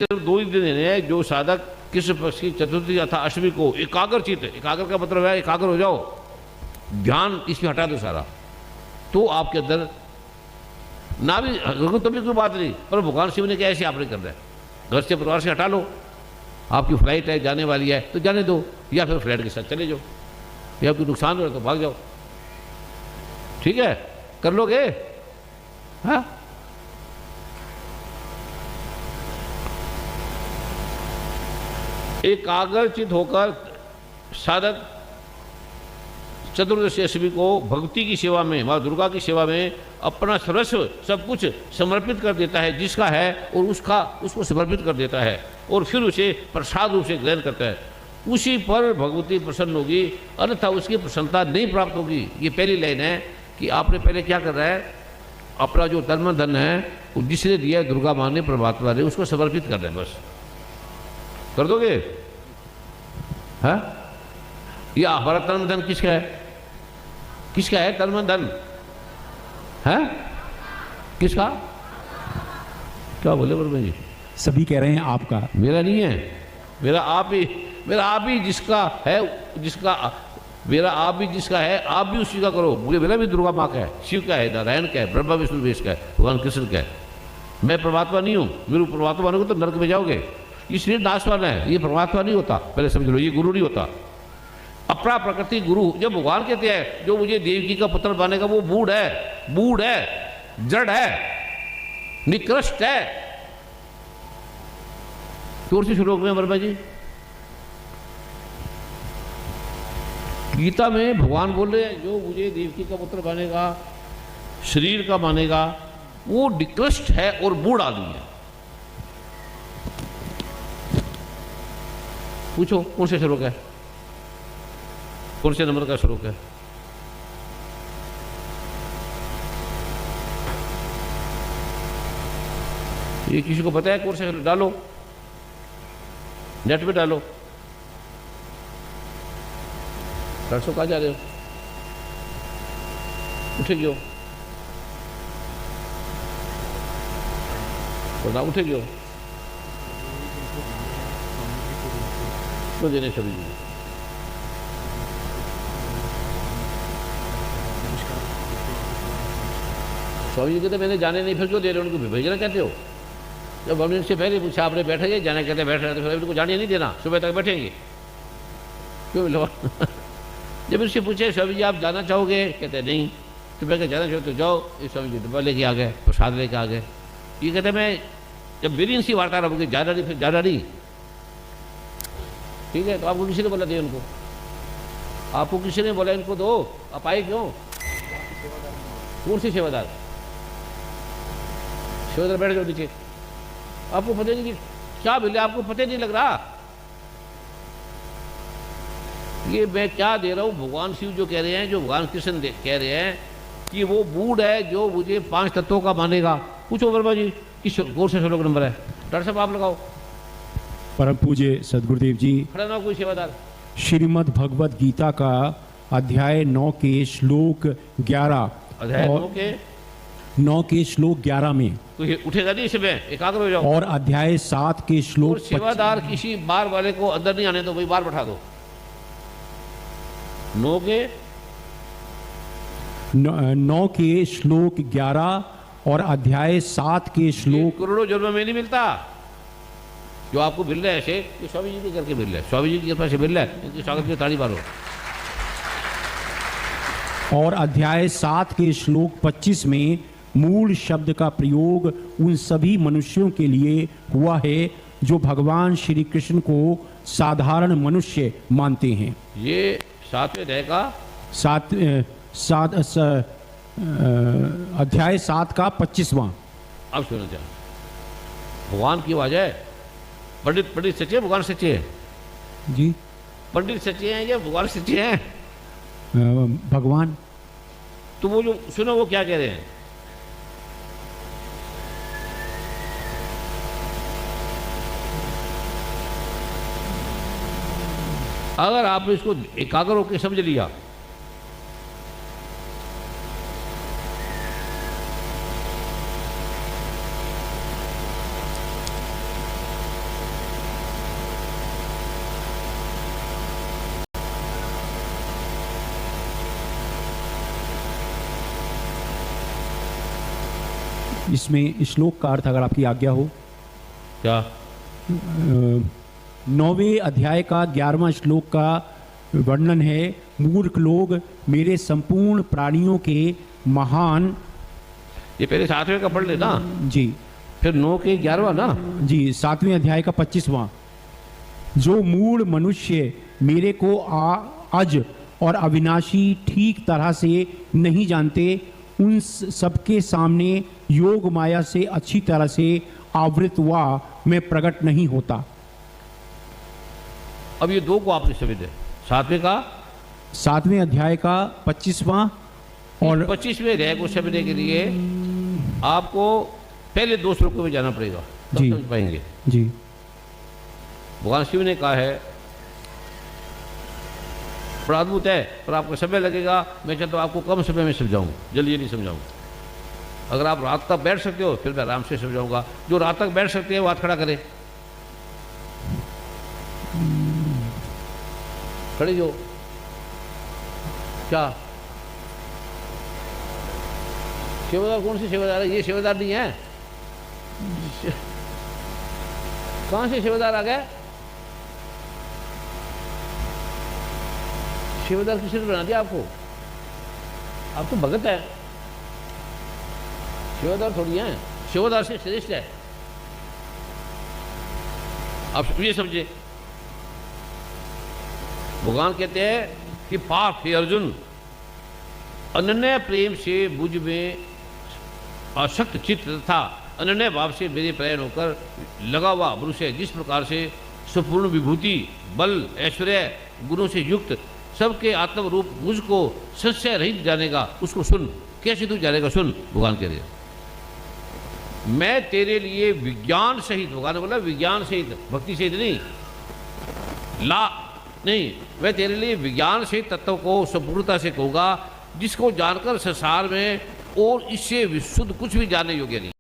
सिर्फ 2 ही दिन हैं जो साधक कृष्ण पक्ष की चतुर्थी अथा अष्टमी को एकाग्रचित, एकाग्र का मतलब है एकाग्र हो जाओ, ध्यान इसमें हटा दो सारा, तो आपके अंदर ना भी तभी कोई बात नहीं, पर भगवान शिव ने क्या ऐसे आपने करना है, घर से परिवार से हटा लो, आपकी फ्लाइट है जाने वाली है तो जाने दो, या फिर फ्लाइट के साथ चले जाओ, या कोई नुकसान हो रहा तो भाग जाओ, ठीक है, कर लोगे? हाँ, एकाग्रचित होकर साधक चतुर्दशी अष्टमी को भक्ति की सेवा में, माँ दुर्गा की सेवा में अपना सर्वस्व सब कुछ समर्पित कर देता है, जिसका है और उसको समर्पित कर देता है, और फिर उसे प्रसाद रूप से ग्रहण करता है, उसी पर भगवती प्रसन्न होगी, अन्यथा उसकी प्रसन्नता नहीं प्राप्त होगी। ये पहली लाइन है कि आपने पहले क्या करना है, अपना जो तन धन है वो जिसने दिया है, दुर्गा माँ ने, परमात्मा ने, उसको समर्पित करना है, बस कर दोगे? हाँ, ये हमारा तन धन किसका है? किसका है तन धन? है किसका? क्या बोले वर्मा जी? सभी कह रहे हैं आपका। मेरा नहीं है, मेरा आप ही जिसका है, जिसका मेरा आप भी जिसका है, आप भी उसी का करो। मेरा भी दुर्गा माँ का है, शिव का है, नारायण का है, ब्रह्मा विष्णु महेश का है, भगवान कृष्ण का है। मैं परमात्मा नहीं हूँ, मेरे परमात्मा बनोगे तो नरक में जाओगे, इसलिए नाशवान है, ये परमात्मा नहीं होता, पहले समझ लो, ये गुरु नहीं होता। अपना प्रकृति गुरु, जब भगवान कहते हैं जो मुझे देवकी का पुत्र बनेगा वो बूढ़ है, जड़ है, निकृष्ट है। जोर से श्लोक में वर्मा जी, गीता में भगवान बोल रहे हैं जो मुझे देवकी का पुत्र बनेगा, शरीर का मानेगा, वो निकृष्ट है और बूढ़ आदमी है। पूछो कौन से श्लोक है, कौन से नंबर का श्लोक है? ये किसी को पता है? कौन से डालो, नेट पे डालो। परसों कहाँ जा रहे हो? उठे क्यों? तो ना उठे क्यों? क्यों देने सभी जी? स्वामी जी कहते मैंने जाने नहीं, फिर क्यों दे रहे हो उनको? भेजना कहते हो? जब हमने इनसे पहले पूछा आपने बैठेंगे, जाना कहते बैठ रहे, तो फिर इनको जाने नहीं देना, सुबह तक बैठेंगे क्यों? मिलो जब इनसे पूछे स्वामी जी आप जाना चाहोगे, कहते नहीं, तो मैं जाना चाहो तो जाओ। ये स्वामी जी डब्बा लेके आ गए, प्रसाद लेके आ गए। ये कहते मैं जब मेरी इनसी वार्ता होगी, जाना नहीं, फिर जाना नहीं, ठीक है? तो आपको किसी ने बोला दे उनको? आपको किसी ने बोला इनको दो? आप आए क्यों? कौन सी सेवादार? सेवादार बैठ जाओ नीचे, आपको पता नहीं कि क्या मिले, आपको पता नहीं लग रहा। ये मैं क्या दे रहा हूं? भगवान शिव जो कह रहे हैं, जो भगवान कृष्ण कह रहे हैं कि वो बूढ़ है जो मुझे 5 तत्वों का मानेगा। पूछो वर्मा जी किस कौन सा श्लोक नंबर है? डॉक्टर साहब आप लगाओ। परम पूज्य सदगुरुदेव जी, खड़ा ना कोई सेवादार। श्रीमद् भगवद गीता का अध्याय 9 के श्लोक 11, अध्याय 9 के श्लोक 11 में तो ये उठेगा नहीं, इसमें एकाग्र हो जाओ। और अध्याय 7 के श्लोक सेवादार किसी बार वाले को अंदर नहीं आने दो, भाई बाहर बैठा दो। 9 के श्लोक 11 और अध्याय 7 के श्लोक। करोड़ों जन्म में नहीं मिलता जो आपको मिल रहा है, ऐसे ये स्वामी जी के करके मिल रहा है, स्वामी जी की कृपा से मिल रहा है। इनकी स्वागत की ताली मारो। और अध्याय 7 के श्लोक 25 में मूल शब्द का प्रयोग उन सभी मनुष्यों के लिए हुआ है जो भगवान श्री कृष्ण को साधारण मनुष्य मानते हैं। ये 7वें अध्याय का अध्याय 7 का 25वां। अब सुनो क्या भगवान की आवाज है। पंडित सच्चे, भगवान सच्चे है जी? पंडित सच्चे हैं या भगवान सच्चे हैं? भगवान। तो वो जो सुनो वो क्या कह रहे हैं, अगर आपने इसको एकाग्र होकर समझ लिया इसमें श्लोक का अर्थ अगर आपकी आज्ञा हो। क्या? 9वें अध्याय का 11वां श्लोक का वर्णन है, मूर्ख लोग मेरे संपूर्ण प्राणियों के महान। ये पहले 7वें का पढ़ लेना, जी फिर 9 के 11वां ना। जी 7वें अध्याय का 25वां। जो मूढ़ मनुष्य मेरे को अज और अविनाशी ठीक तरह से नहीं जानते, उन सबके सामने योग माया से अच्छी तरह से आवृत हुआ मैं प्रकट नहीं होता। अब ये 2 को आपने समझ लिया। 7वें अध्याय का 25वां और 25वें अध्याय को समझने के लिए आपको पहले 2 श्लोकों में जाना पड़ेगा, तब जी। समझ पाएंगे। जी भगवान शिव ने कहा है, बड़ा अद्भुत है पर आपको समय लगेगा, मैं चाहता हूँ आपको कम समय में समझाऊँ, जल्दी जल्दी समझाऊँ। अगर आप रात तक बैठ सकते हो फिर मैं आराम से समझाऊंगा। जो रात तक बैठ सकते हैं वो हाथ खड़ा करें, खड़े जो। क्या सेवादार? कौन सी सेवादार है? ये सेवादार नहीं है। कहां से सेवादार आ गए? सेवादार किसने बना दिया आपको? आप तो भगत है, सेवादार थोड़ी है। सेवादार से श्रेष्ठ है। आप ये समझे, भगवान कहते हैं कि पार्थ हे अर्जुन, अनन्य प्रेम से मुझ में आसक्त चित्त तथा अनन्य भाव से मेरे प्रयाण होकर लगा हुआ मनुष्य जिस प्रकार से संपूर्ण विभूति, बल, ऐश्वर्य, गुणों से युक्त सबके आत्म रूप मुझको संशय रहित जानेगा, उसको सुन। कैसे तू जानेगा? सुन। भगवान कह रहे हैं, मैं तेरे लिए विज्ञान सहित, भगवान ने बोला विज्ञान सहित, भक्ति सहित नहीं, नहीं, मैं तेरे लिए विज्ञान सहित तत्व को संपूर्णता से कहूँगा, जिसको जानकर संसार में और इससे विशुद्ध कुछ भी जानने योग्य नहीं।